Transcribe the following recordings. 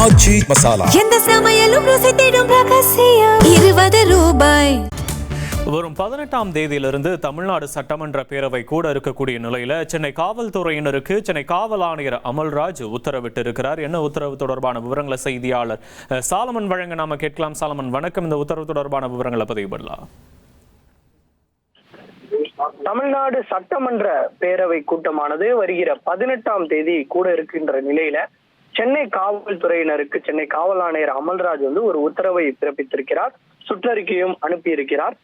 ஆச்சி மசாலா. எந்த சமையலும் ருசி தேடும் ரகசியம். 20 ரூபாய். வரும் 18ஆம் தேதியிலிருந்து தமிழ்நாடு சட்டமன்ற பேரவை கூட இருக்கக்கூடிய நிலையில சென்னை காவல்துறையினருக்கு சென்னை காவல் ஆணையர் அமல்ராஜ் உத்தரவிட்டு இருக்கிறார். என்ன உத்தரவு தொடர்பான விவரங்களை செய்தியாளர் சாலமன் வழங்க நாம கேட்கலாம். சாலமன் வணக்கம். இந்த உத்தரவு தொடர்பான விவரங்களை பதிவு பண்ணலாம். தமிழ்நாடு சட்டமன்ற பேரவை கூட்டமானது வருகிற 18ஆம் தேதி கூட இருக்கின்ற நிலையில சென்னை காவல்துறையினருக்கு சென்னை காவல் ஆணையர் அமல்ராஜ் ஒரு உத்தரவை பிறப்பித்திருக்கிறார். சுற்றறிக்கையும் அனுப்பியிருக்கிறார்.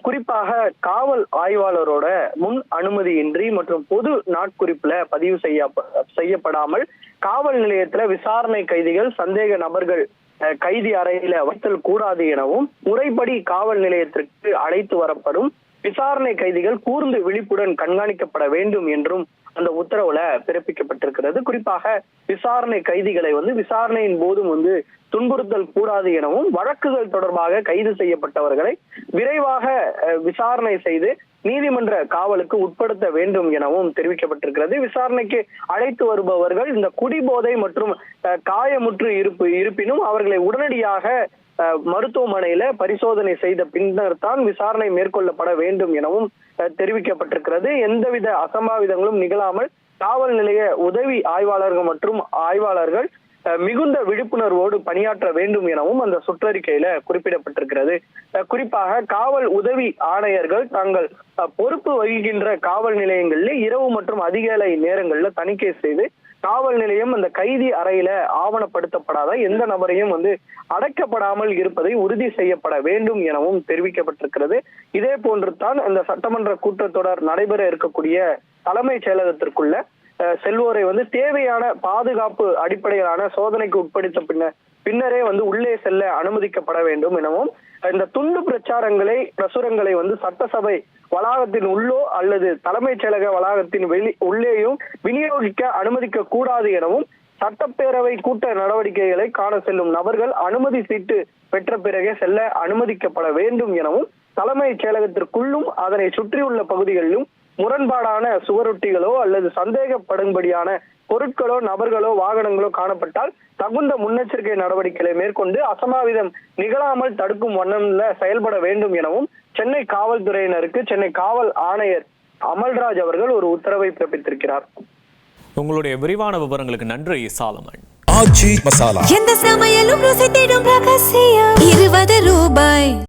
குறிப்பாக காவல் ஆய்வாளரோட முன் அனுமதியின்றி மற்றும் பொது நாட்குறிப்புல பதிவு செய்யப்படாமல் காவல் நிலையத்துல விசாரணை கைதிகள் சந்தேக நபர்கள் கைதி அறையில வைத்தல் கூடாது எனவும் முறைப்படி காவல் நிலையத்திற்கு அழைத்து வரப்படும் விசாரணை கைதிகள் கூர்ந்து விழிப்புடன் கண்காணிக்கப்பட வேண்டும் என்றும் அந்த உத்தரவுல பிறப்பிக்கப்பட்டிருக்கிறது. குறிப்பாக விசாரணை கைதிகளை விசாரணையின் போதும் துன்புறுத்தல் கூடாது எனவும் வழக்குகள் தொடர்பாக கைது செய்யப்பட்டவர்களை விரைவாக விசாரணை செய்து நீதிமன்ற காவலுக்கு உட்படுத்த வேண்டும் எனவும் தெரிவிக்கப்பட்டிருக்கிறது. விசாரணைக்கு அழைத்து வருபவர்கள் இந்த குடிபோதை மற்றும் காயமுற்று இருப்பினும் அவர்களை உடனடியாக மருத்துவமனையில பரிசோதனை செய்த பின்னர் தான் விசாரணை மேற்கொள்ளப்பட வேண்டும் எனவும் தெரிவிக்கப்பட்டிருக்கிறது. எந்தவித அசம்பாவிதங்களும் நிகழாமல் காவல் நிலைய உதவி ஆய்வாளர்கள் மற்றும் ஆய்வாளர்கள் மிகுந்த விழிப்புணர்வோடு பணியாற்ற வேண்டும் எனவும் அந்த சுற்றறிக்கையில குறிப்பிடப்பட்டிருக்கிறது. குறிப்பாக காவல் உதவி ஆணையர்கள் தாங்கள் பொறுப்பு வகிக்கின்ற காவல் நிலையங்களில் இரவு மற்றும் அதிகாலை நேரங்கள்ல தணிக்கை செய்து காவல் நிலையம் அந்த கைதி அறையில ஆவணப்படுத்தப்படாத எந்த நபரையும் அடைக்கப்படாமல் இருப்பதை உறுதி செய்யப்பட வேண்டும் எனவும் தெரிவிக்கப்பட்டிருக்கிறது. இதே போன்று தான் இந்த சட்டமன்ற கூட்டத்தொடர் நடைபெற இருக்கக்கூடிய தலைமைச் செயலகத்திற்குள்ள செல்வோரை தேவையான பாதுகாப்பு அடிப்படையிலான சோதனைக்கு உட்படுத்த பின்னரே உள்ளே செல்ல அனுமதிக்கப்பட வேண்டும் எனவும் இந்த துண்டு பிரசுரங்களை சட்டசபை வளாகத்தின் உள்ளோ அல்லது தலைமைச் செயலக வளாகத்தின் உள்ளேயும் விநியோகிக்க அனுமதிக்க கூடாது எனவும் சட்டப்பேரவை கூட்ட நடவடிக்கைகளை காண செல்லும் நபர்கள் அனுமதி சீட்டு பெற்ற பிறகே செல்ல அனுமதிக்கப்பட வேண்டும் எனவும் தலைமைச் செயலகத்திற்குள்ளும் அதனை சுற்றியுள்ள பகுதிகளிலும் முரண்பாடான சுவரொட்டிகளோ அல்லது சந்தேகப்படும்படியான பொருட்களோ நபர்களோ வாகனங்களோ காணப்பட்டால் தகுந்த முன்னெச்சரிக்கை நடவடிக்கைகளை மேற்கொண்டு அசம்பாவிதம் நிகழாமல் தடுக்கும் வண்ணம்ல செயல்பட வேண்டும் எனவும் சென்னை காவல்துறையினருக்கு சென்னை காவல் ஆணையர் அமல்ராஜ் அவர்கள் ஒரு உத்தரவை பிறப்பித்திருக்கிறார். உங்களுடைய விரிவான விவரங்களுக்கு நன்றி சாலமன். ஆச்சி மசாலா. எந்த சமையலும் ருசி தேடும் ரகசியம். 20 ரூபாய்.